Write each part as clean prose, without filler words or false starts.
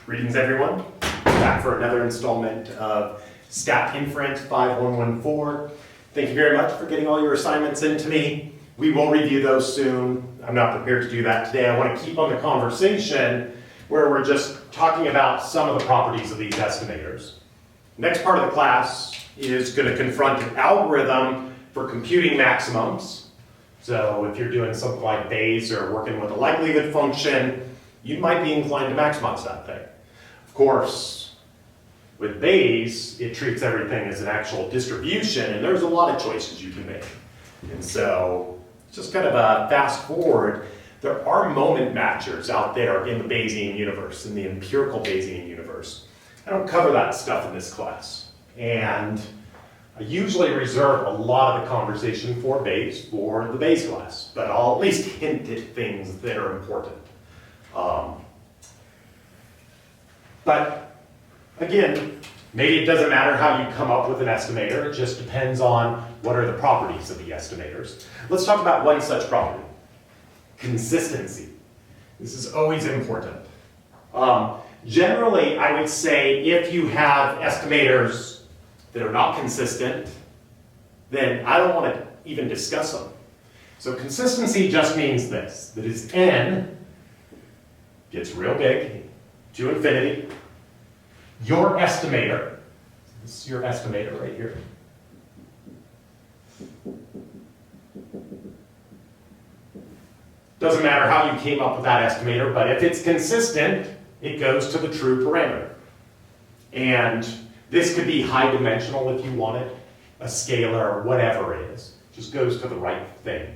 Greetings everyone, back for another installment of Stat Inference 5114. Thank you very much for getting all your assignments in to me. We will review those soon. I'm not prepared to do that today. I want to keep on the conversation where we're just talking about some of the properties of these estimators. Next part of the class is going to confront an algorithm for computing maximums. So if you're doing something like Bayes or working with a likelihood function, you might be inclined to maximize that thing. Of course, with Bayes, it treats everything as an actual distribution, and there's a lot of choices you can make. And so, just kind of a fast forward, there are moment matchers out there in the Bayesian universe, in the empirical Bayesian universe. I don't cover that stuff in this class. And I usually reserve a lot of the conversation for Bayes for the Bayes class, but I'll at least hint at things that are important. But again, maybe it doesn't matter how you come up with an estimator, it just depends on what are the properties of the estimators. Let's talk about one such property, consistency. This is always important. Generally, I would say if you have estimators that are not consistent, then I don't want to even discuss them. So consistency just means this, that as n gets real big, to infinity, your estimator, this is your estimator right here, doesn't matter how you came up with that estimator, but if it's consistent, it goes to the true parameter. And this could be high dimensional if you want it, a scalar, or whatever it is. Just goes to the right thing.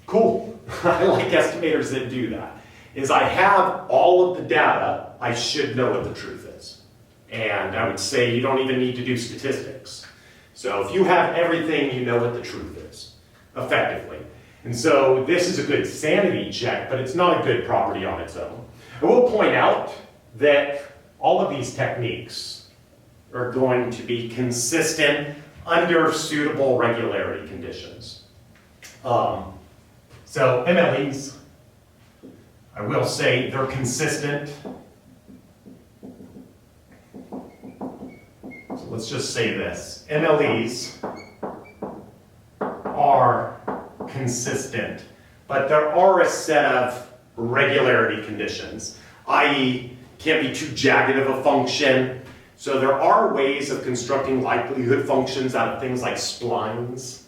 Cool. I like estimators that do that. Is I have all of the data, I should know what the truth is. And I would say you don't even need to do statistics. So if you have everything, you know what the truth is, effectively. And so this is a good sanity check, but it's not a good property on its own. I will point out that all of these techniques are going to be consistent under suitable regularity conditions. So MLEs, I will say they're consistent. So let's just say this. MLEs are consistent, but there are a set of regularity conditions, i.e., can't be too jagged of a function. So there are ways of constructing likelihood functions out of things like splines.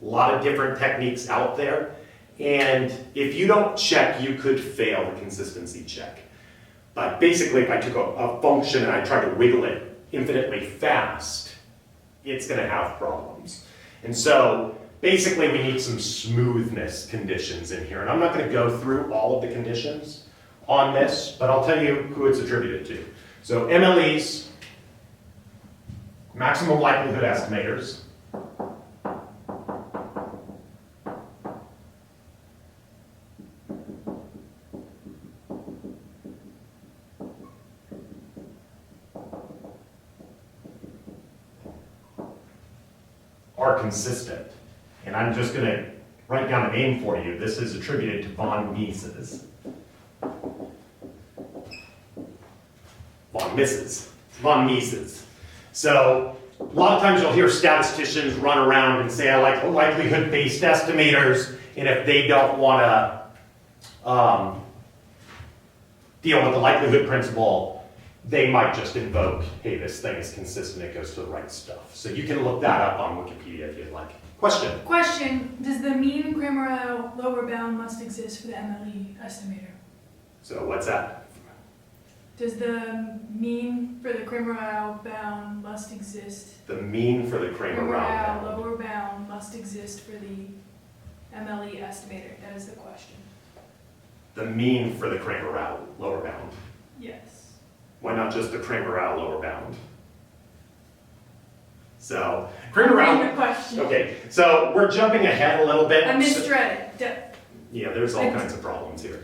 A lot of different techniques out there. And if you don't check, you could fail the consistency check. But basically, if I took a function and I tried to wiggle it infinitely fast, it's going to have problems. And so basically, we need some smoothness conditions in here. And I'm not going to go through all of the conditions on this, but I'll tell you who it's attributed to. So MLEs, maximum likelihood estimators, are consistent. And I'm just going to write down a name for you. This is attributed to von Mises. Von Mises. So a lot of times you'll hear statisticians run around and say, I like likelihood-based estimators, and if they don't want to deal with the likelihood principle, they might just invoke, hey, this thing is consistent, it goes to the right stuff. So you can look that up on Wikipedia if you'd like. Question? Question, does the mean Cramer lower bound must exist for the MLE estimator? So what's that? Does the mean for the Cramer bound must exist? The mean for the Cramer bound. Lower bound must exist for the MLE estimator. That is the question. The mean for the Cramer lower bound. Yes. Why not just the Cramer lower bound? So Cramer question. Okay, so we're jumping ahead a little bit. I misread it. Yeah, there's all kinds of problems here.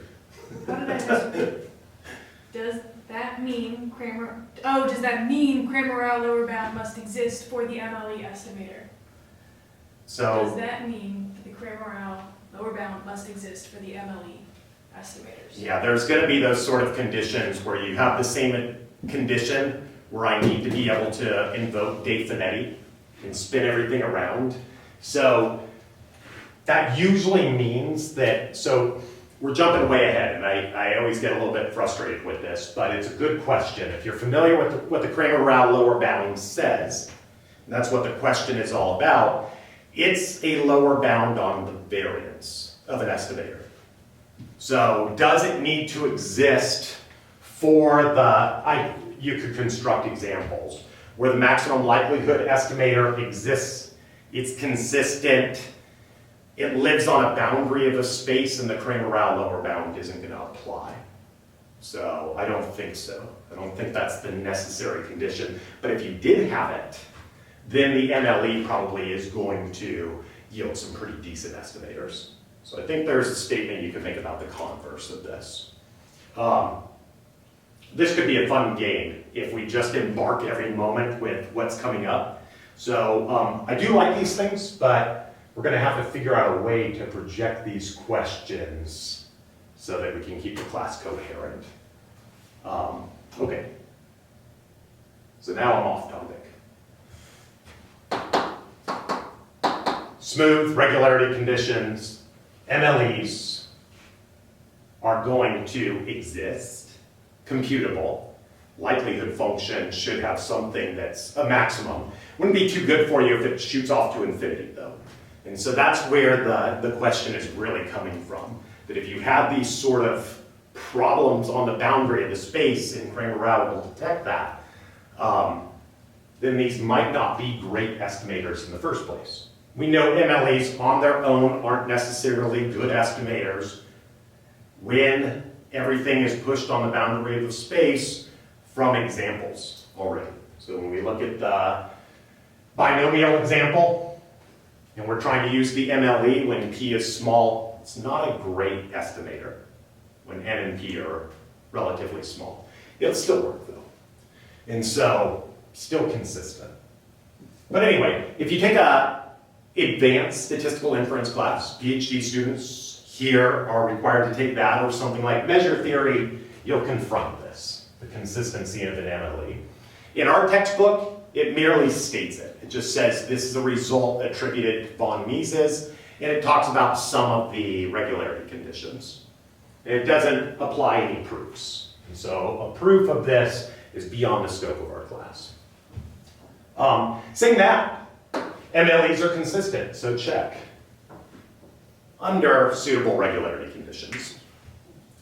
How did I misread it? Does that mean does that mean Cramer lower bound must exist for the MLE estimator? So does that mean the Cramer lower bound must exist for the MLE estimators. Yeah, there's going to be those sort of conditions where you have the same condition where I need to be able to invoke de finiti and spin everything around. So that usually means that, so we're jumping way ahead, and I always get a little bit frustrated with this, but it's a good question. If you're familiar with what the Kramer-Rao lower bound says, and that's what the question is all about, it's a lower bound on the variance of an estimator. So does it need to exist for the, you could construct examples where the maximum likelihood estimator exists, it's consistent, it lives on a boundary of a space, and the Kramer-Rao lower bound isn't going to apply. So I don't think so. I don't think that's the necessary condition. But if you did have it, then the MLE probably is going to yield some pretty decent estimators. So I think there's a statement you can make about the converse of this. This could be a fun game if we just embark every moment with what's coming up. So I do like these things, but we're going to have to figure out a way to project these questions so that we can keep the class coherent. Okay. So now I'm off topic. Smooth regularity conditions, MLEs, are going to exist, computable. Likelihood function should have something that's a maximum. Wouldn't be too good for you if it shoots off to infinity, though. And so that's where the question is really coming from. That if you have these sort of problems on the boundary of the space, and Kramer-Rao will detect that, then these might not be great estimators in the first place. We know MLEs on their own aren't necessarily good estimators when everything is pushed on the boundary of the space from examples already. So when we look at the binomial example, and we're trying to use the MLE when P is small, it's not a great estimator when N and P are relatively small. It'll still work though. And so, still consistent. But anyway, if you take a advanced statistical inference class, PhD students here are required to take that, or something like measure theory, you'll confront this, the consistency of an MLE. In our textbook, it merely states it. It just says this is a result attributed to von Mises, and it talks about some of the regularity conditions. It doesn't apply any proofs. And so a proof of this is beyond the scope of our class. Saying that, MLEs are consistent, so check. Under suitable regularity conditions.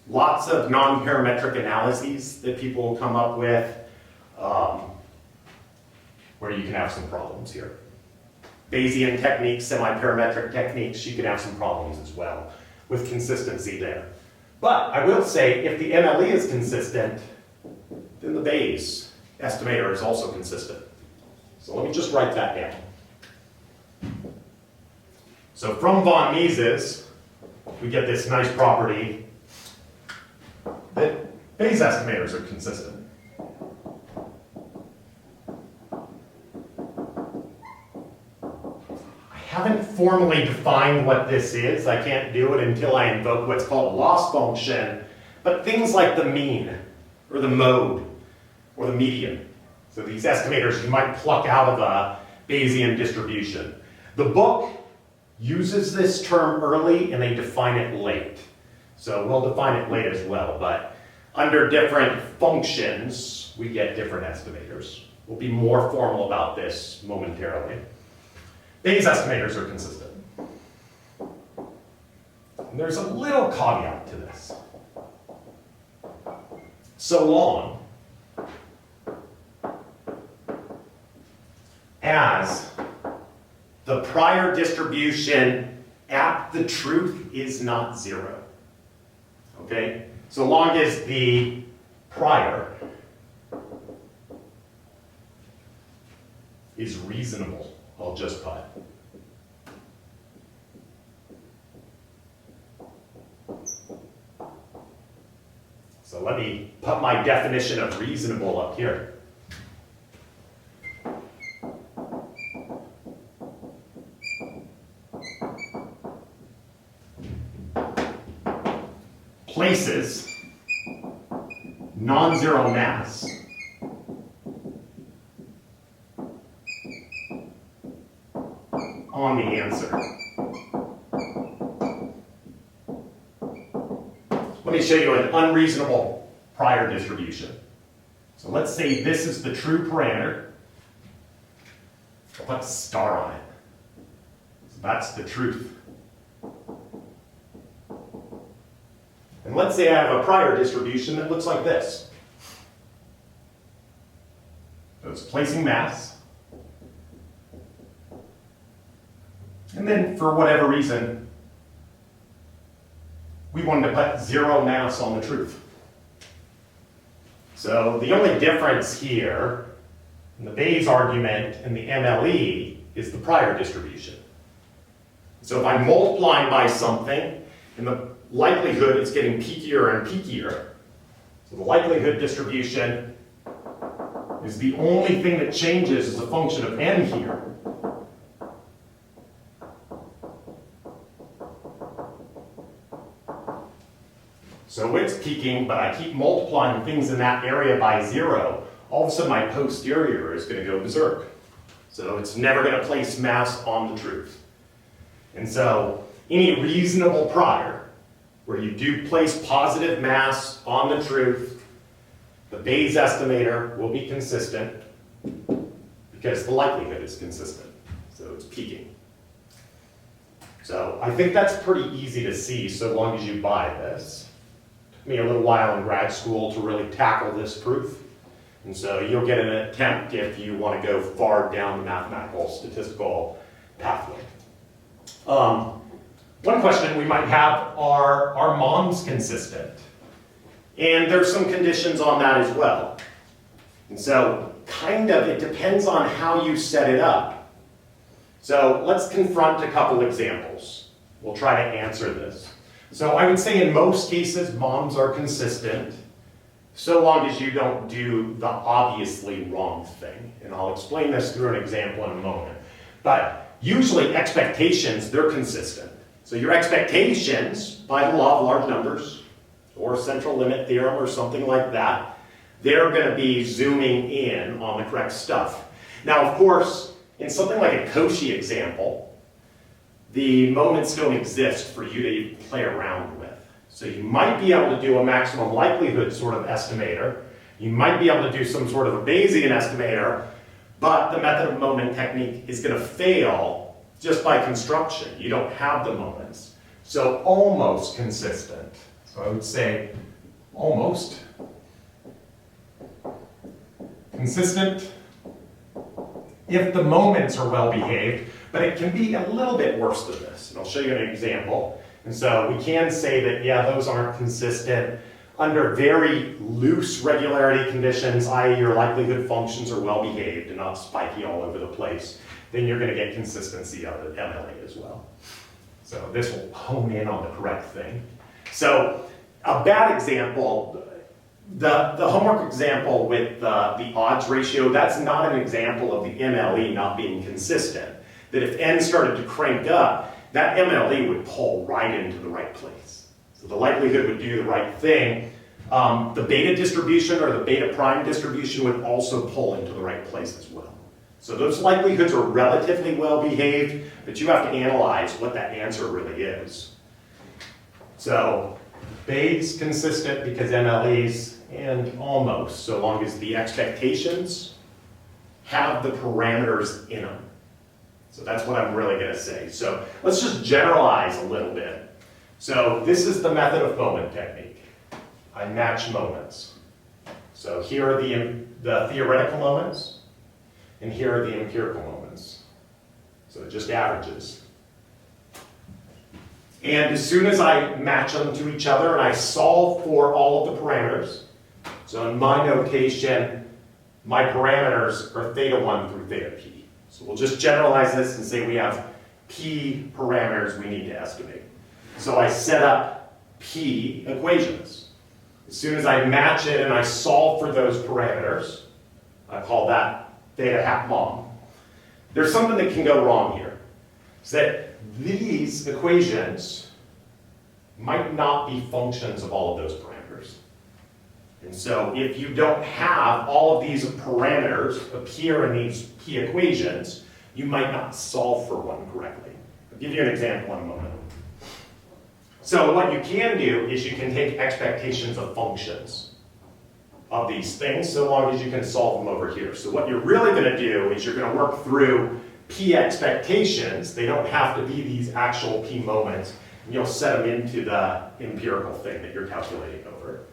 Lots of non-parametric analyses that people will come up with where you can have some problems here. Bayesian techniques, semi-parametric techniques, you can have some problems as well with consistency there. But I will say, if the MLE is consistent, then the Bayes estimator is also consistent. So let me just write that down. So from von Mises, we get this nice property that Bayes estimators are consistent. I haven't formally defined what this is. I can't do it until I invoke what's called a loss function, but things like the mean, or the mode, or the median. So these estimators you might pluck out of a Bayesian distribution. The book uses this term early and they define it late. So we'll define it late as well, but under different functions, we get different estimators. We'll be more formal about this momentarily. Bayes estimators are consistent. And there's a little caveat to this. So long as the prior distribution at the truth is not zero. Okay? So long as the prior is reasonable, I'll just put. So let me put my definition of reasonable up here. places non-zero mass on the answer. Let me show you an unreasonable prior distribution. So let's say this is the true parameter. I'll put a star on it. So that's the truth. And let's say I have a prior distribution that looks like this. So it's placing mass. And then for whatever reason, we wanted to put zero mass on the truth. So the only difference here in the Bayes argument and the MLE is the prior distribution. So if I'm multiplying by something, and the likelihood it's getting peakier and peakier, so the likelihood distribution is the only thing that changes as a function of n here. So it's peaking, but I keep multiplying things in that area by zero. All of a sudden my posterior is going to go berserk. So it's never going to place mass on the truth. And so any reasonable prior, where you do place positive mass on the truth, the Bayes estimator will be consistent because the likelihood is consistent. So it's peaking. So I think that's pretty easy to see so long as you buy this. Me a little while in grad school to really tackle this proof. And so you'll get an attempt if you want to go far down the mathematical statistical pathway. One question we might have are moms consistent? And there's some conditions on that as well. And so kind of it depends on how you set it up. So let's confront a couple examples. We'll try to answer this. So I would say in most cases, moms are consistent, so long as you don't do the obviously wrong thing. And I'll explain this through an example in a moment. But usually expectations, they're consistent. So your expectations, by the law of large numbers, or central limit theorem or something like that, they're going to be zooming in on the correct stuff. Now, of course, in something like a Cauchy example, the moments don't exist for you to play around with. So you might be able to do a maximum likelihood sort of estimator. You might be able to do some sort of a Bayesian estimator, but the method of moment technique is going to fail just by construction. You don't have the moments. So almost consistent. So I would say almost consistent if the moments are well behaved. But it can be a little bit worse than this, and I'll show you an example. And so we can say that, yeah, those aren't consistent under very loose regularity conditions, i.e. your likelihood functions are well behaved and not spiky all over the place. Then you're going to get consistency out of the MLE as well. So this will hone in on the correct thing. So a bad example, the homework example with the odds ratio, that's not an example of the MLE not being consistent. That if n started to crank up, that MLE would pull right into the right place. So the likelihood would do the right thing. The beta distribution or the beta prime distribution would also pull into the right place as well. So those likelihoods are relatively well behaved, but you have to analyze what that answer really is. So Bayes consistent because MLEs, and almost, so long as the expectations have the parameters in them. So that's what I'm really going to say. So let's just generalize a little bit. So this is the method of moment technique. I match moments. So here are the theoretical moments, and here are the empirical moments. So it just averages. And as soon as I match them to each other and I solve for all of the parameters, so in my notation, my parameters are theta 1 through theta p. So we'll just generalize this and say we have p parameters we need to estimate. So I set up p equations. As soon as I match it and I solve for those parameters, I call that theta hat mom. There's something that can go wrong here. Is that these equations might not be functions of all of those parameters. And so if you don't have all of these parameters appear in these p equations, you might not solve for one correctly. I'll give you an example in a moment. So what you can do is you can take expectations of functions of these things, so long as you can solve them over here. So what you're really going to do is you're going to work through p expectations. They don't have to be these actual p moments. And you'll set them into the empirical thing that you're calculating over.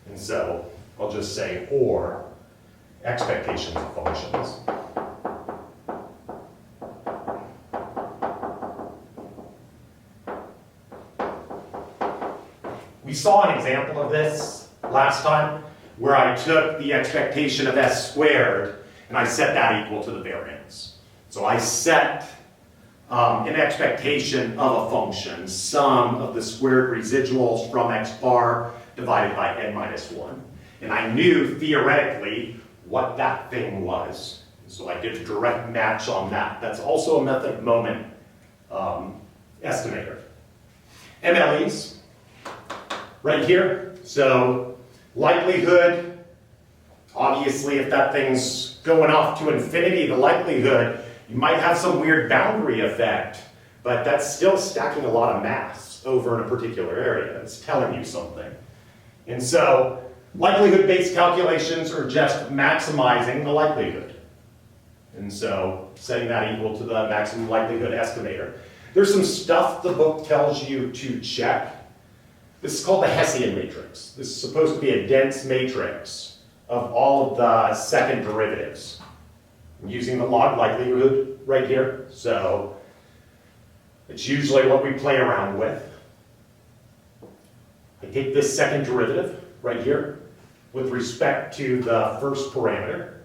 And so I'll just say, or expectations of functions. We saw an example of this last time, where I took the expectation of s squared and I set that equal to the variance. So I set an expectation of a function, sum of the squared residuals from x bar divided by n minus 1. And I knew theoretically what that thing was. So I did a direct match on that. That's also a method of moment estimator. MLEs, right here. So likelihood, obviously if that thing's going off to infinity, the likelihood, you might have some weird boundary effect, but that's still stacking a lot of mass over in a particular area. It's telling you something. And so likelihood-based calculations are just maximizing the likelihood. And so setting that equal to the maximum likelihood estimator. There's some stuff the book tells you to check. This is called the Hessian matrix. This is supposed to be a dense matrix of all of the second derivatives. I'm using the log likelihood right here, so it's usually what we play around with. I take this second derivative right here with respect to the first parameter.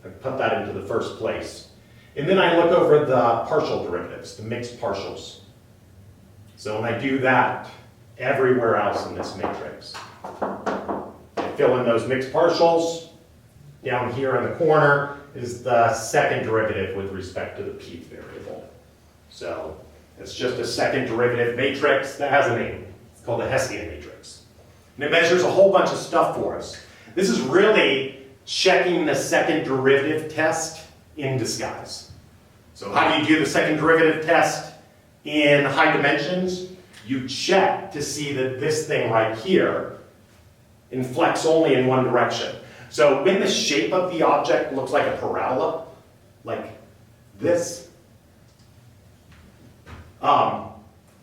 I put that into the first place. And then I look over the partial derivatives, the mixed partials. So when I do that everywhere else in this matrix, I fill in those mixed partials. Down here in the corner is the second derivative with respect to the p variable. So it's just a second derivative matrix that has a name. It's called the Hessian matrix. And it measures a whole bunch of stuff for us. This is really checking the second derivative test in disguise. So how do you do the second derivative test in high dimensions? You check to see that this thing right here inflects only in one direction. So when the shape of the object looks like a parabola, like this,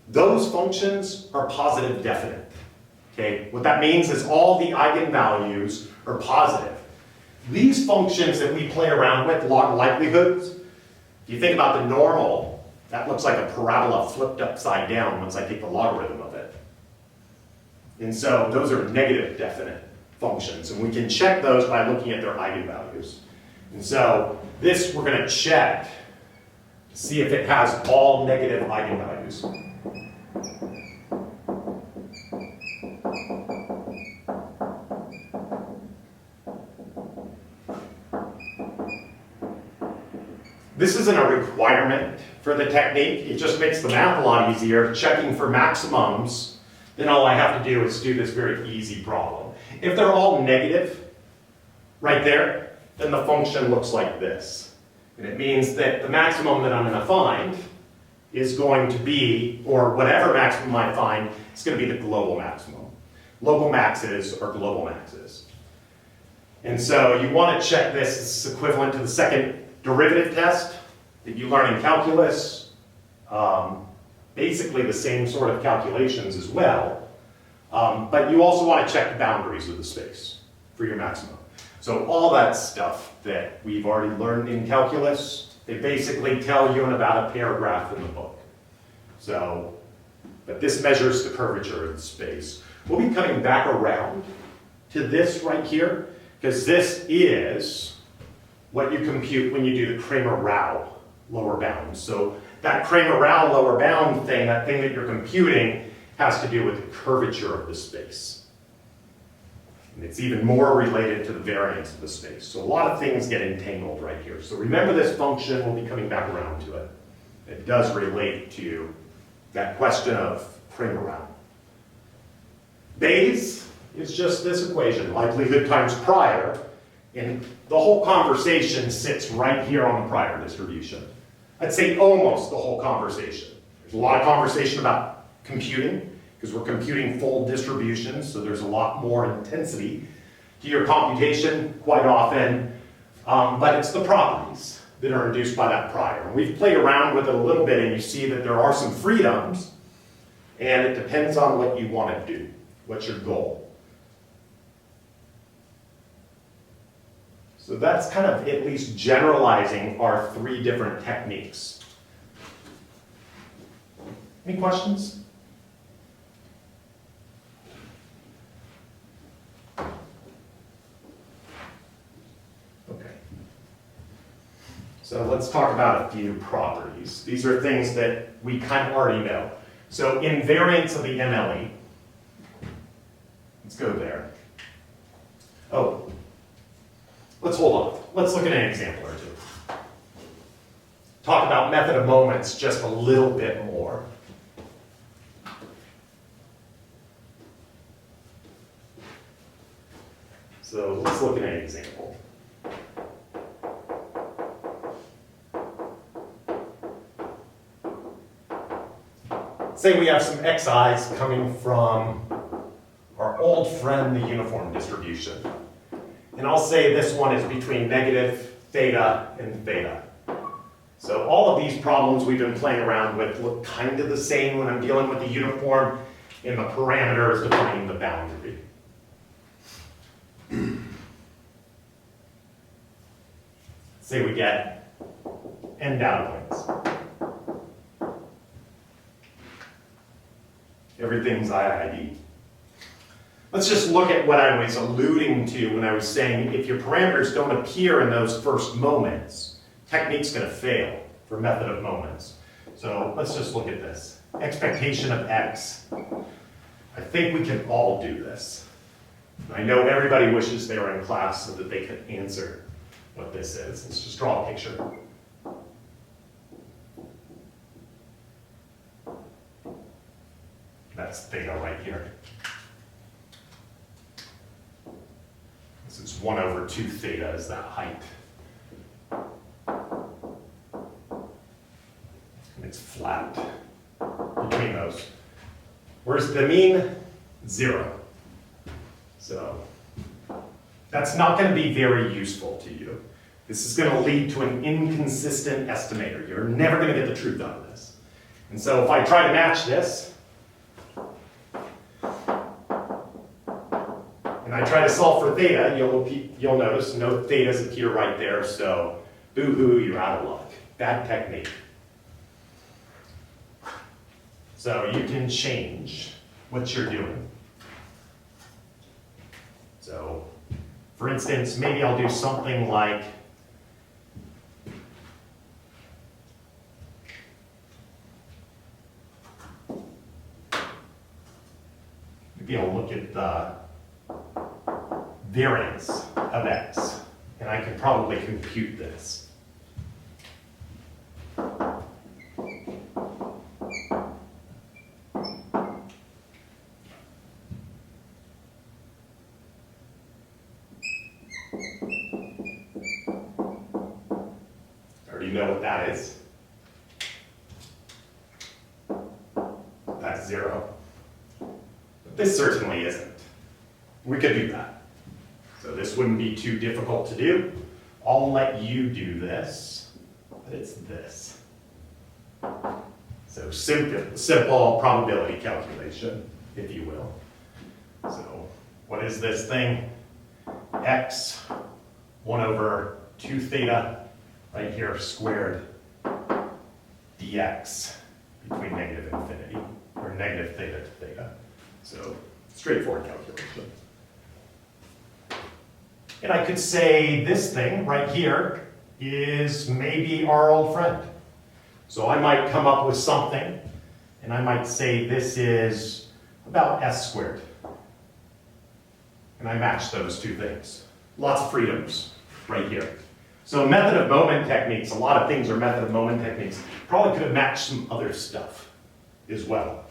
those functions are positive definite. Okay? What that means is all the eigenvalues are positive. These functions that we play around with, log likelihoods, if you think about the normal, that looks like a parabola flipped upside down once I take the logarithm of it. And so those are negative definite functions, and we can check those by looking at their eigenvalues. And so this we're going to check to see if it has all negative eigenvalues. This isn't a requirement for the technique. It just makes the math a lot easier. Checking for maximums, then all I have to do is do this very easy problem. If they're all negative, right there, then the function looks like this. And it means that the maximum that I'm going to find is going to be, or whatever maximum I find, is going to be the global maximum. Local maxes are global maxes. And so you want to check this. This is equivalent to the second derivative test that you learn in calculus. Basically the same sort of calculations as well. But you also want to check the boundaries of the space for your maximum. So all that stuff that we've already learned in calculus, they basically tell you in about a paragraph in the book. So, but this measures the curvature of the space. We'll be coming back around to this right here, because this is what you compute when you do the Kramer-Rao lower bound. So that Kramer-Rao lower bound thing, that thing that you're computing, has to do with the curvature of the space. And it's even more related to the variance of the space. So a lot of things get entangled right here. So remember this function, we'll be coming back around to it. It does relate to that question of Kramer-Rao. Bayes is just this equation, likelihood times prior, and the whole conversation sits right here on the prior distribution. I'd say almost the whole conversation. There's a lot of conversation about computing, because we're computing full distributions, so there's a lot more intensity to your computation quite often, but it's the properties that are induced by that prior. And we've played around with it a little bit, and you see that there are some freedoms, and it depends on what you want to do. What's your goal? So that's kind of at least generalizing our three different techniques. Any questions? So let's talk about a few properties. These are things that we kind of already know. So invariance of the MLE. Let's go there. Oh, let's hold on. Let's look at an example or two. Talk about method of moments just a little bit more. So let's look at an example. Say we have some xi's coming from our old friend, the uniform distribution. And I'll say this one is between negative theta and theta. So all of these problems we've been playing around with look kind of the same when I'm dealing with the uniform and the parameters defining the boundary. Say we get n data points. Everything's IID. Let's just look at what I was alluding to when I was saying if your parameters don't appear in those first moments, technique's going to fail for method of moments. So let's just look at this. Expectation of x. I think we can all do this. I know everybody wishes they were in class so that they could answer what this is. Let's just draw a picture. That's theta right here. This is 1 over 2 theta is that height. And it's flat between those. Where's the mean? 0. So that's not going to be very useful to you. This is going to lead to an inconsistent estimator. You're never going to get the truth out of this. And so if I try to match this, and I try to solve for theta, you'll notice no thetas appear right there, so boo-hoo, you're out of luck. Bad technique. So you can change what you're doing. So, for instance, maybe I'll do something like maybe I'll look at the variance of x, and I can probably compute this. I already know what that is. That's 0. But this certainly isn't. We could do that. So this wouldn't be too difficult to do. I'll let you do this, but it's this. So simple probability calculation, if you will. So what is this thing? X, 1 over 2 theta, right here, squared, dx, between negative infinity, or negative theta to theta. So straightforward calculation. And I could say this thing right here is maybe our old friend. So I might come up with something, and I might say this is about s squared. And I match those two things. Lots of freedoms right here. So method of moment techniques, a lot of things are method of moment techniques. Probably could have matched some other stuff as well.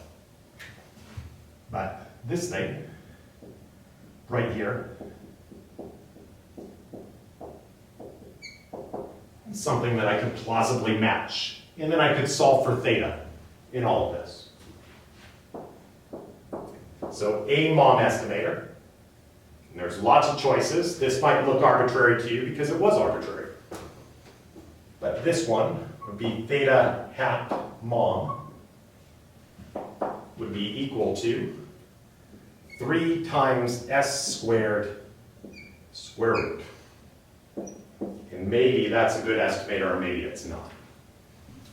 But this thing right here. Something that I could plausibly match. And then I could solve for theta in all of this. So a mom estimator. And there's lots of choices. This might look arbitrary to you because it was arbitrary. But this one would be theta hat mom would be equal to 3 times s squared square root. And maybe that's a good estimator, or maybe it's not.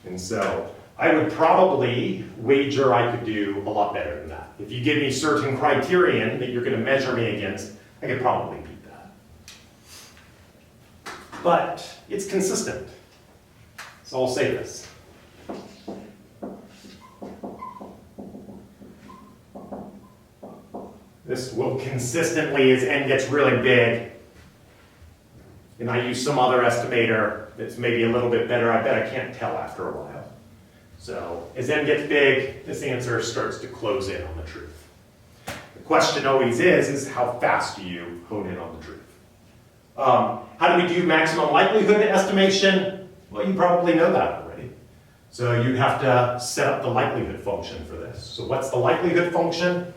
And so I would probably wager I could do a lot better than that. If you give me certain criterion that you're going to measure me against, I could probably beat that. But it's consistent. So I'll say this. This will consistently, as n gets really big, and I use some other estimator that's maybe a little bit better, I bet I can't tell after a while. So as n gets big, this answer starts to close in on the truth. The question always is how fast do you hone in on the truth? How do we do maximum likelihood estimation? Well, you probably know that already. So you have to set up the likelihood function for this. So what's the likelihood function?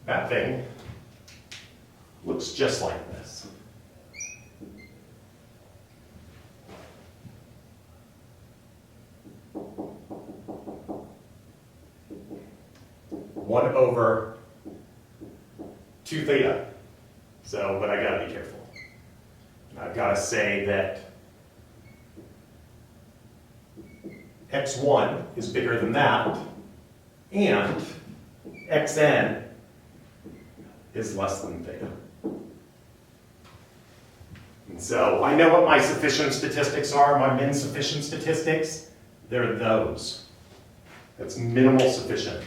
That thing looks just like this. One over 2 theta. So, but I gotta be careful. I've gotta say that x1 is bigger than that, and xn is less than theta. And so I know what my sufficient statistics are, my min sufficient statistics. They're those. That's minimal sufficient.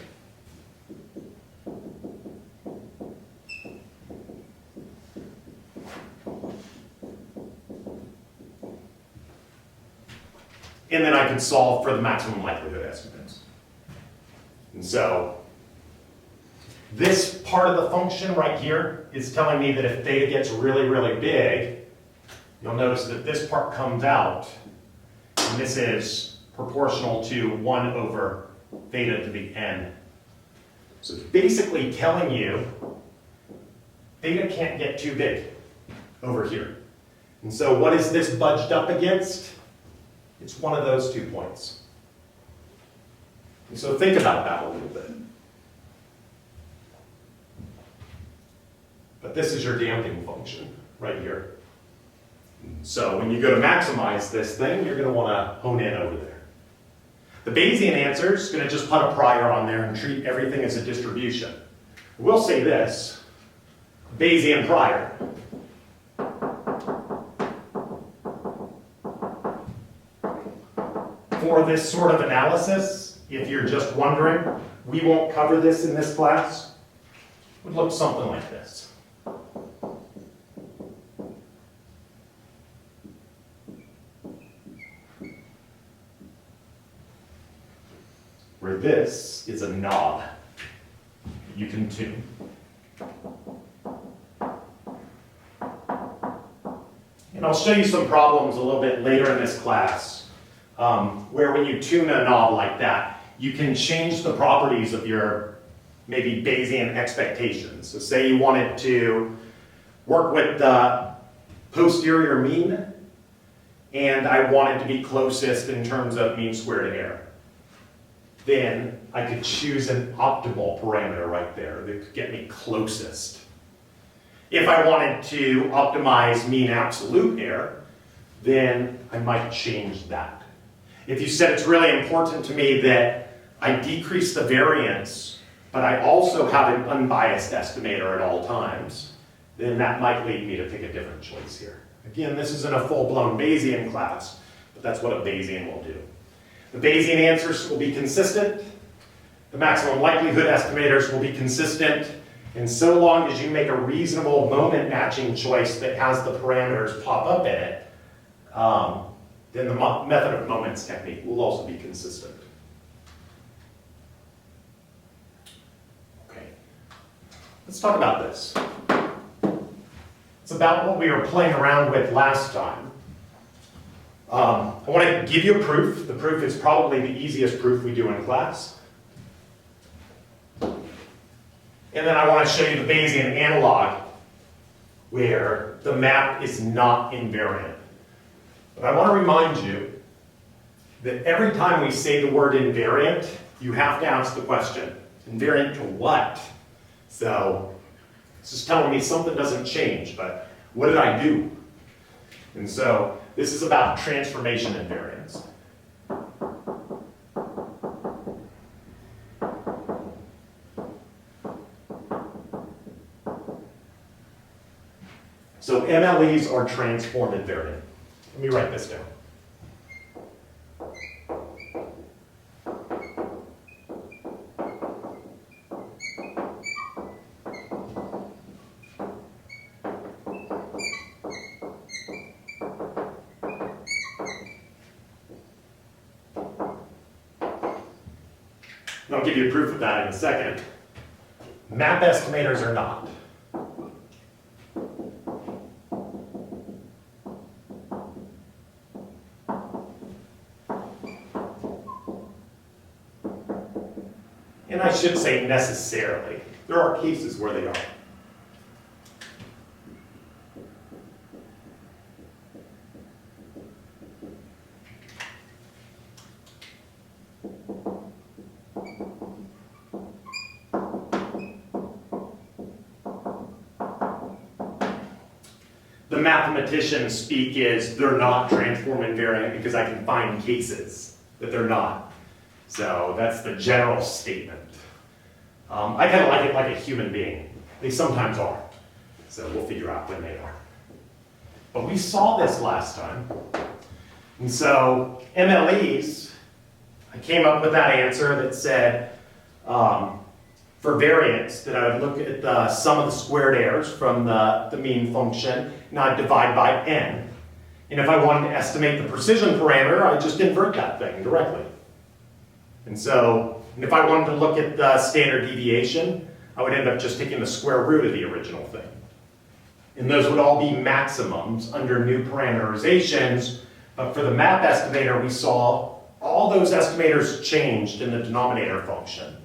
And then I could solve for the maximum likelihood estimates. And so this part of the function right here is telling me that if theta gets really, really big, you'll notice that this part comes out, and this is proportional to 1 over theta to the n. So it's basically telling you theta can't get too big over here. And so what is this budged up against? It's one of those 2 points. And so think about that a little bit. But this is your damping function right here. So when you go to maximize this thing, you're going to want to hone in over there. The Bayesian answer is going to just put a prior on there and treat everything as a distribution. We'll say this, Bayesian prior. For this sort of analysis, if you're just wondering, we won't cover this in this class, it would look something like this. Where this is a knob you can tune. And I'll show you some problems a little bit later in this class where when you tune a knob like that, you can change the properties of your maybe Bayesian expectations. So say you wanted to work with the posterior mean, and I wanted to be closest in terms of mean squared error. Then I could choose an optimal parameter right there that could get me closest. If I wanted to optimize mean absolute error, then I might change that. If you said it's really important to me that I decrease the variance, but I also have an unbiased estimator at all times, then that might lead me to pick a different choice here. Again, this isn't a full-blown Bayesian class, but that's what a Bayesian will do. The Bayesian answers will be consistent. The maximum likelihood estimators will be consistent. And so long as you make a reasonable moment matching choice that has the parameters pop up in it, then the method of moments technique will also be consistent. let's talk about this. It's about what we were playing around with last time. I want to give you a proof. The proof is probably the easiest proof we do in class. And then I want to show you the Bayesian analog where the map is not invariant. But I want to remind you that every time we say the word invariant, you have to ask the question, invariant to what? So this is telling me something doesn't change, but what did I do? And so this is about transformation invariance. So MLEs are transform invariant. Let me write this down. And I'll give you a proof of that in a second. Map estimators are not. And I should say necessarily. There are cases where they are. The mathematicians speak is they're not transform invariant because I can find cases that they're not. So that's the general statement. I kind of like it like a human being. They sometimes are. So we'll figure out when they are. But we saw this last time. And so MLEs, I came up with that answer that said for variance that I would look at the sum of the squared errors from the mean function and I'd divide by n. And if I wanted to estimate the precision parameter, I'd just invert that thing directly. And so, if I wanted to look at the standard deviation, I would end up just taking the square root of the original thing. And those would all be maximums under new parameterizations, but for the map estimator, we saw all those estimators changed in the denominator function,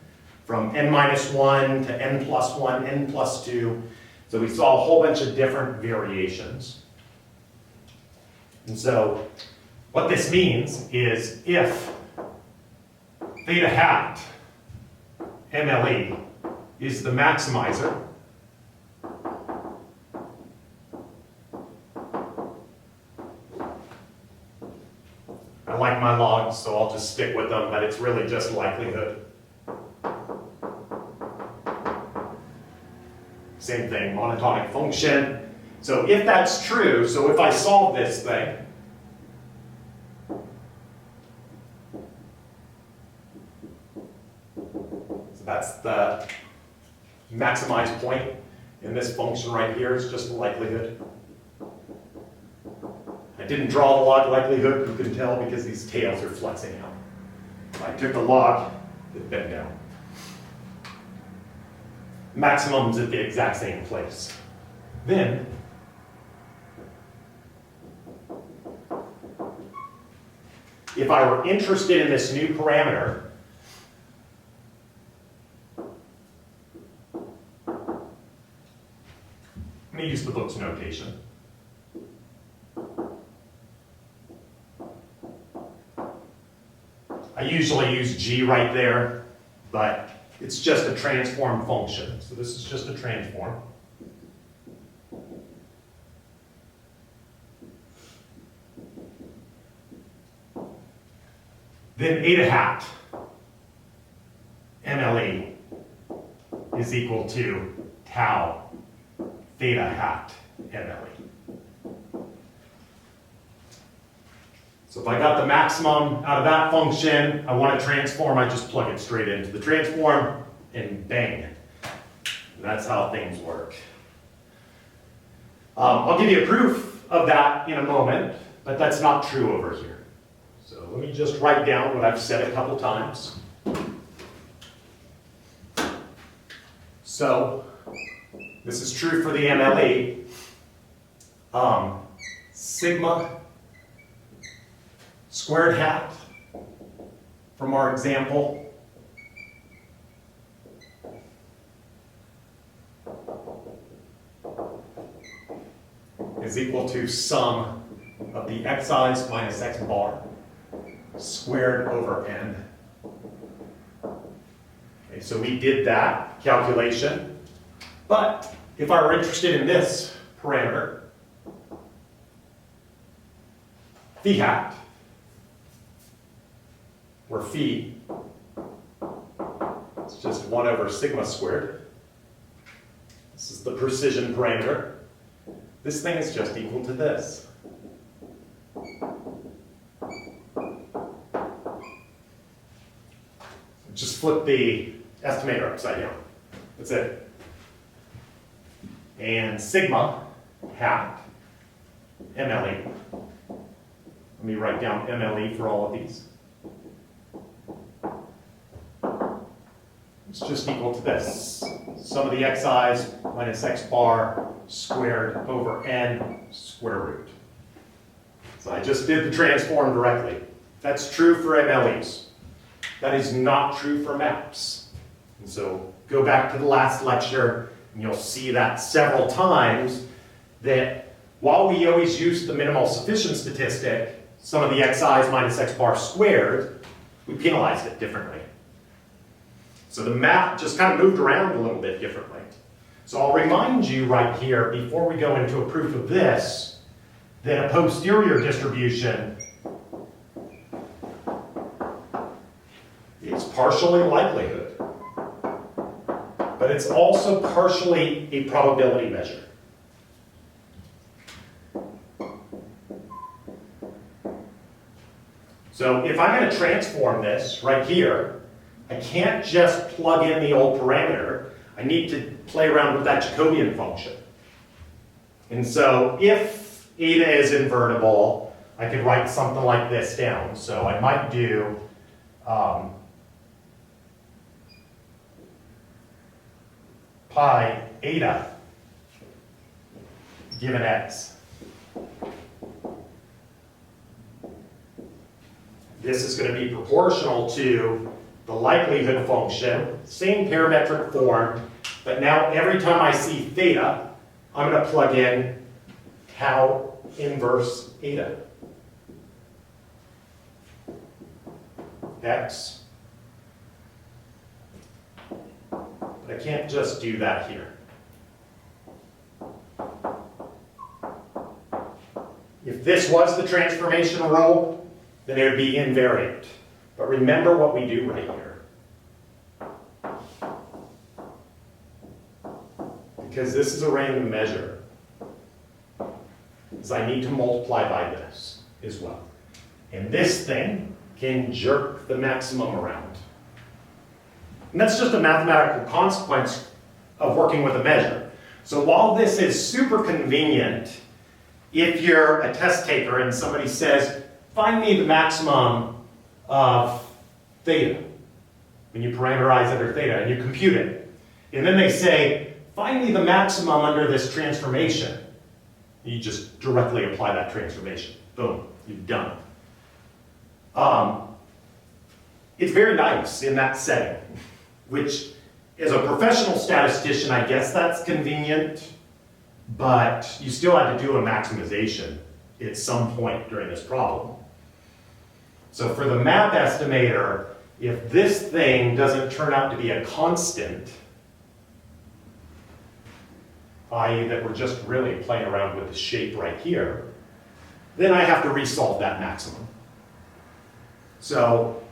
from n-1 to n+1, n+2, so we saw a whole bunch of different variations. And so, what this means is if theta hat, MLE, is the maximizer, I like my logs, so I'll just stick with them, but it's really just likelihood. Same thing, monotonic function. So if that's true, so if I solve this thing, that's the maximized point, and this function right here is just the likelihood. I didn't draw the log likelihood, you can tell because these tails are flexing out. If I took the log, it bent down. Maximum's at the exact same place. Then, if I were interested in this new parameter, let me use the book's notation. I usually use g right there, but it's just a transform function. So this is just a transform. Then eta hat, MLE, is equal to tau theta hat MLE. So if I got the maximum out of that function, I want to transform, I just plug it straight into the transform, and bang. And that's how things work. I'll give you a proof of that in a moment, but that's not true over here. So let me just write down what I've said a couple times. So this is true for the MLE, sigma squared hat from our example is equal to sum of the xi's minus x bar squared over n. Okay, so we did that calculation, but if I were interested in this parameter, phi hat, where phi is just 1 over sigma squared. This is the precision parameter. This thing is just equal to this. Just flip the estimator upside down. That's it. And sigma hat MLE. Let me write down MLE for all of these. It's just equal to this. Sum of the xi's minus x bar squared over n square root. So I just did the transform directly. That's true for MLEs. That is not true for maps. And so go back to the last lecture and you'll see that several times that while we always use the minimal sufficient statistic, sum of the xi's minus x bar squared, we penalized it differently. So the map just kind of moved around a little bit differently. So I'll remind you right here, before we go into a proof of this, that a posterior distribution is partially likelihood, but it's also partially a probability measure. So if I'm going to transform this right here, I can't just plug in the old parameter. I need to play around with that Jacobian function. And so if eta is invertible, I could write something like this down. So I might do pi eta given x. This is going to be proportional to the likelihood function, same parametric form, but now every time I see theta, I'm going to plug in tau inverse eta. X. But I can't just do that here. If this was the transformation rule, then it would be invariant. But remember what we do right here. Because this is a random measure, is I need to multiply by this as well. And this thing can jerk the maximum around. And that's just a mathematical consequence of working with a measure. So while this is super convenient, if you're a test taker and somebody says, find me the maximum of theta, when you parameterize under theta and you compute it, and then they say, find me the maximum under this transformation, you just directly apply that transformation. Boom, you've done it. It's very nice in that setting, which as a professional statistician, I guess that's convenient, but you still had to do a maximization at some point during this problem. So for the map estimator, if this thing doesn't turn out to be a constant, i.e. that we're just really playing around with the shape right here, then I have to resolve that maximum. So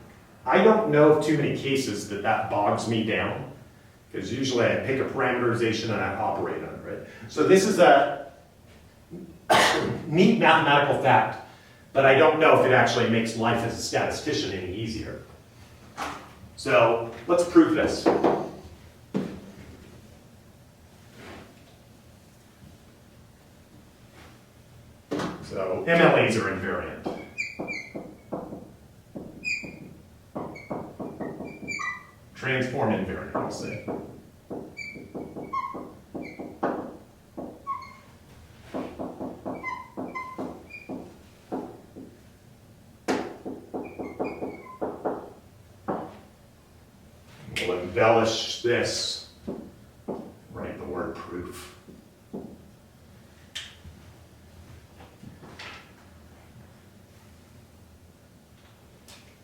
I don't know of too many cases that bogs me down, because usually I pick a parameterization and I operate under it. So this is a neat mathematical fact, but I don't know if it actually makes life as a statistician any easier. So let's prove this. So MLAs are invariant. Transform invariant, I'll say. embellish this, write the word proof.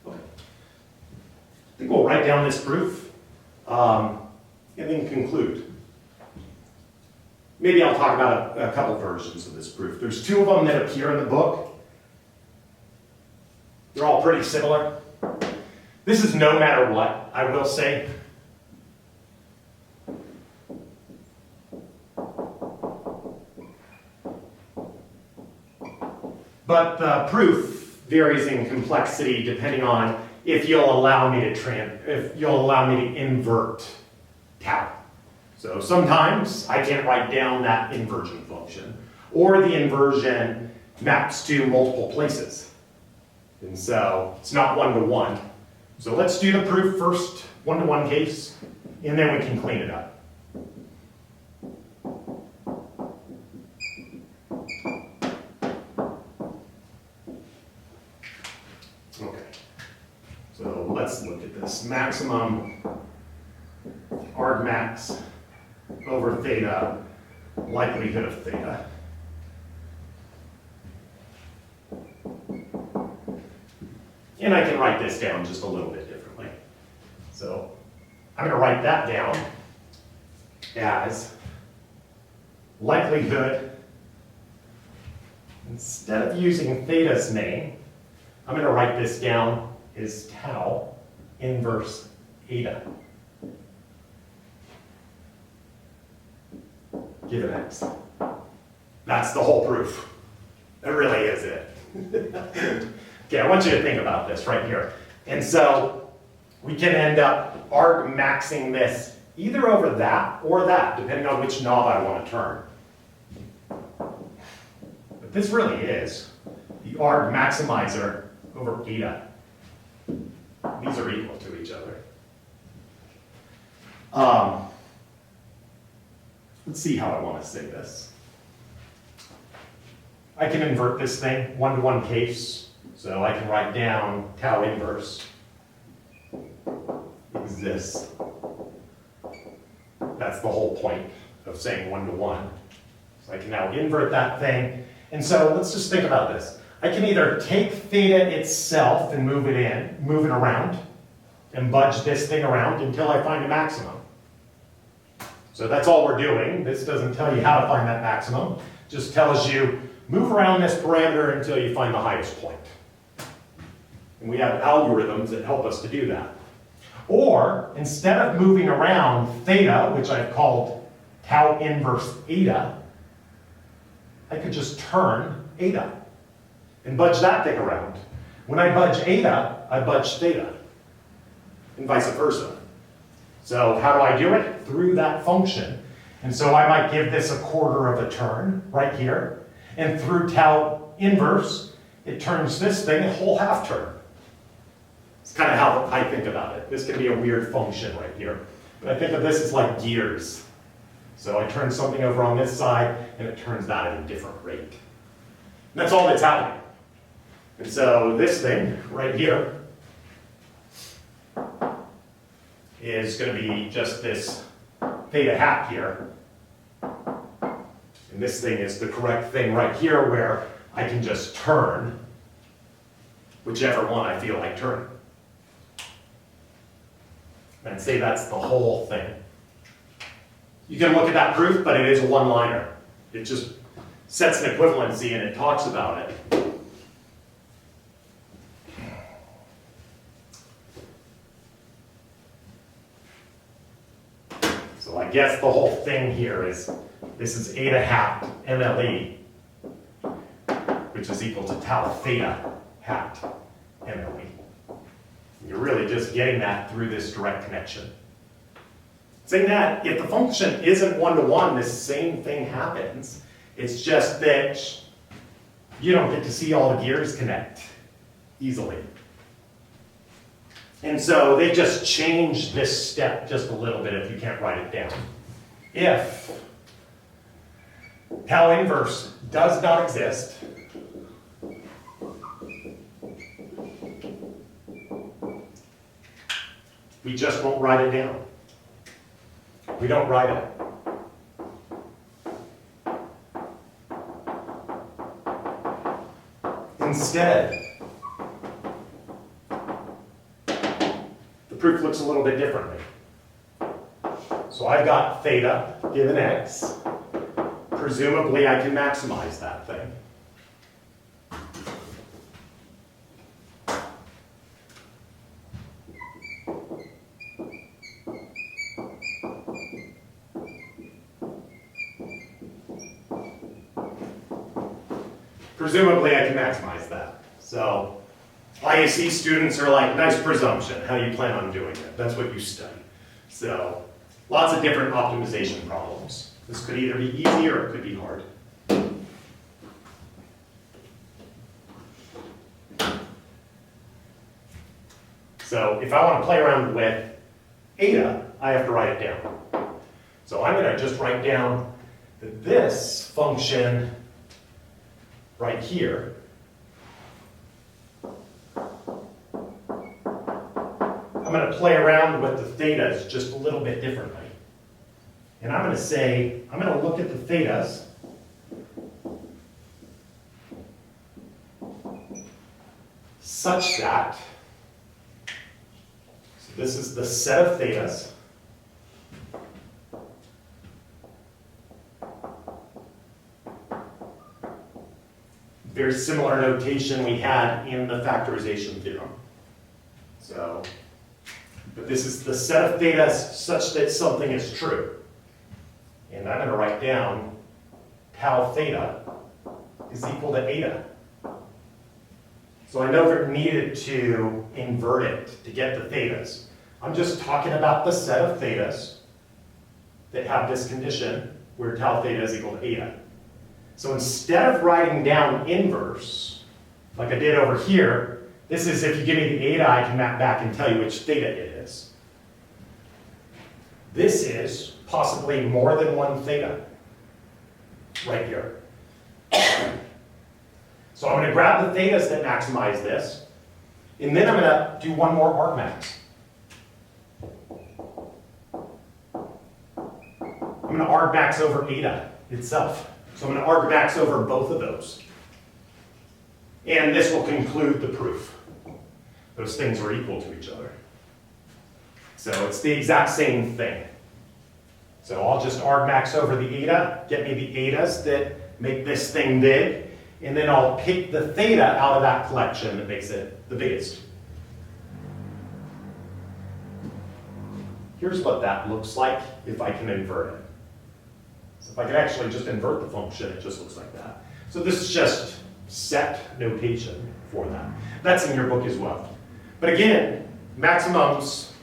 Okay. I think we'll write down this proof and then conclude. Maybe I'll talk about a couple versions of this proof. There's two of them that appear in the book. They're all pretty similar. This is no matter what, I will say. But the proof varies in complexity depending on if you'll allow me to invert tau. So sometimes I can't write down that inversion function, or the inversion maps to multiple places. And so it's not one-to-one. So let's do the proof first, one-to-one case, and then we can clean it up. Okay, so let's look at this. Maximum argmax over theta, likelihood of theta. And I can write this down just a little bit differently. So I'm going to write that down as likelihood. Instead of using theta's name, I'm going to write this down as tau inverse eta. Give it x. That's the whole proof. That really is it. Okay, I want you to think about this right here. And so we can end up argmaxing this either over that or that, depending on which knob I want to turn. But this really is the arg maximizer over eta. These are equal to each other. Let's see how I want to say this. I can invert this thing, one-to-one case. So I can write down tau inverse exists. That's the whole point of saying one-to-one. So I can now invert that thing. And so let's just think about this. I can either take theta itself and move it around, and budge this thing around until I find a maximum. So that's all we're doing. This doesn't tell you how to find that maximum. It just tells you move around this parameter until you find the highest point. And we have algorithms that help us to do that. Or, instead of moving around theta, which I've called tau inverse eta, I could just turn eta and budge that thing around. When I budge eta, I budge theta, and vice versa. So how do I do it? Through that function. And so I might give this a quarter of a turn right here, and through tau inverse, it turns this thing a whole half turn. It's kind of how I think about it. This can be a weird function right here. But I think of this as like gears. So I turn something over on this side, and it turns that at a different rate. And that's all that's happening. And so this thing right here is going to be just this theta hat here. And this thing is the correct thing right here where I can just turn whichever one I feel like turning. And say that's the whole thing. You can look at that proof, but it is a one-liner. It just sets an equivalency and it talks about it. So I guess the whole thing here is, this is eta hat MLE, which is equal to tau theta hat MLE. You're really just getting that through this direct connection. Saying that, if the function isn't one-to-one, this same thing happens. It's just that you don't get to see all the gears connect easily. And so they just change this step just a little bit if you can't write it down. If tau inverse does not exist, we just won't write it down. We don't write it. Instead, the proof looks a little bit differently. So I've got theta given x. Presumably I can maximize that thing. Presumably I can maximize that. So ISE students are like, nice presumption. How do you plan on doing it? That's what you study. So lots of different optimization problems. This could either be easy or it could be hard. So if I want to play around with eta, I have to write it down. So I'm going to just write down that this function right here I'm going to play around with the thetas just a little bit differently. And I'm going to say, I'm going to look at the thetas such that, so this is the set of thetas very similar notation we had in the factorization theorem. So, but this is the set of thetas such that something is true. And I'm going to write down tau theta is equal to eta. So I never needed to invert it to get the thetas. I'm just talking about the set of thetas that have this condition where tau theta is equal to eta. So instead of writing down inverse, like I did over here, this is if you give me the eta, I can map back and tell you which theta it is. This is possibly more than one theta right here. So I'm going to grab the thetas that maximize this, and then I'm going to do one more argmax. I'm going to argmax over eta itself. So I'm going to argmax over both of those. And this will conclude the proof. Those things are equal to each other. So it's the exact same thing. So I'll just argmax over the eta, get me the etas that make this thing big, and then I'll pick the theta out of that collection that makes it the biggest. Here's what that looks like if I can invert it. So if I can actually just invert the function, it just looks like that. So this is just set notation for that. That's in your book as well. But again, maximums,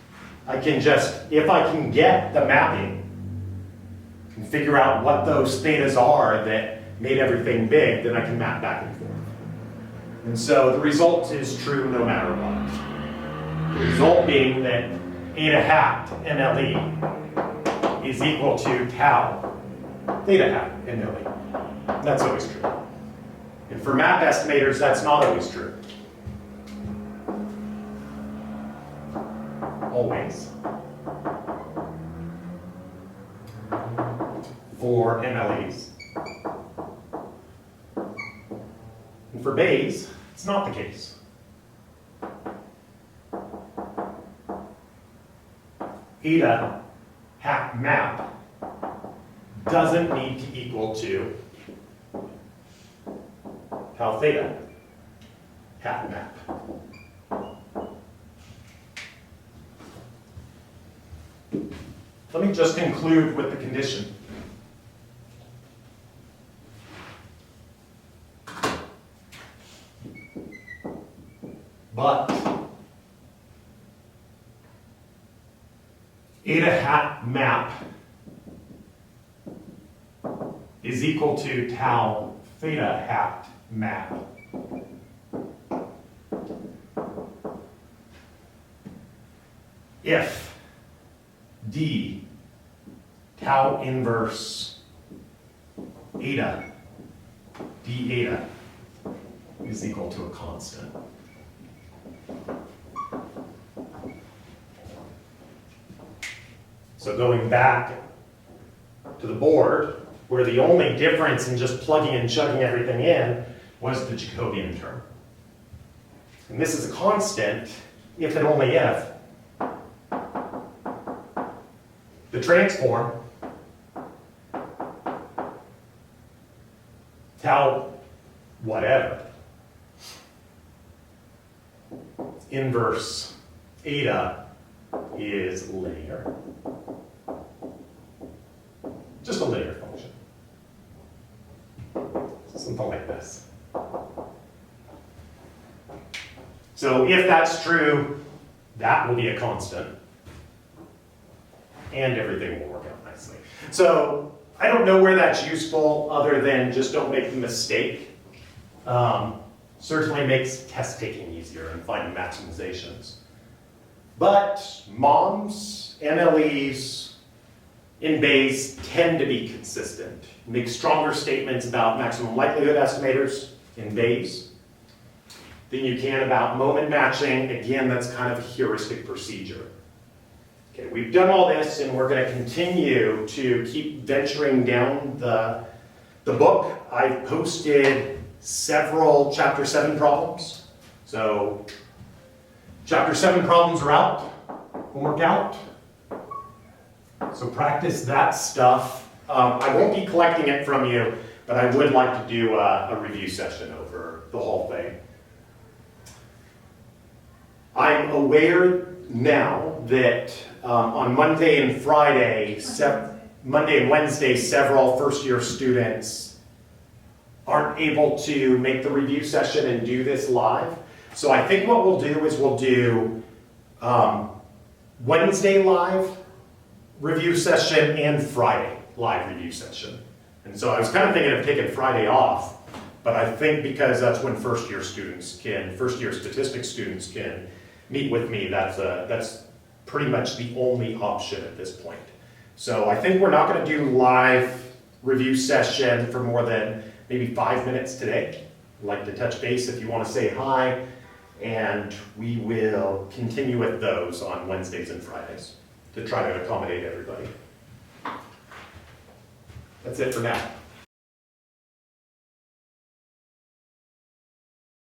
I can just, if I can get the mapping and figure out what those thetas are that made everything big, then I can map back and forth. And so the result is true no matter what. The result being that eta hat MLE is equal to tau theta hat MLE. That's always true. And for map estimators, that's not always true. Always. For MLEs. And for Bayes, it's not the case. Eta hat map doesn't need to equal to tau theta hat map. Let me just conclude with the condition. But eta hat map is equal to tau theta hat map. If D tau inverse eta d eta is equal to a constant. So going back to the board, where the only difference in just plugging and chugging everything in was the Jacobian term. And this is a constant if and only if the transform tau whatever inverse eta is linear. Just a linear function. Something like this. So if that's true, that will be a constant. And everything will work out nicely. So I don't know where that's useful other than just don't make the mistake. Certainly makes test taking easier and finding maximizations. But MOMs, MLEs in Bayes tend to be consistent. Make stronger statements about maximum likelihood estimators in Bayes than you can about moment matching. Again, that's kind of a heuristic procedure. Okay, we've done all this and we're going to continue to keep venturing down the book. I've posted several Chapter 7 problems. So Chapter 7 problems are out, homework out. So practice that stuff. I won't be collecting it from you, but I would like to do a review session over the whole thing. I'm aware now that on Monday and Friday, Monday and Wednesday, several first-year students aren't able to make the review session and do this live. So I think what we'll do is we'll do Wednesday live review session and Friday live review session. And so I was kind of thinking of taking Friday off, but I think because that's when first-year statistics students can meet with me, that's pretty much the only option at this point. So I think we're not going to do live review session for more than maybe 5 minutes today. I'd like to touch base if you want to say hi, and we will continue with those on Wednesdays and Fridays to try to accommodate everybody. That's it for now.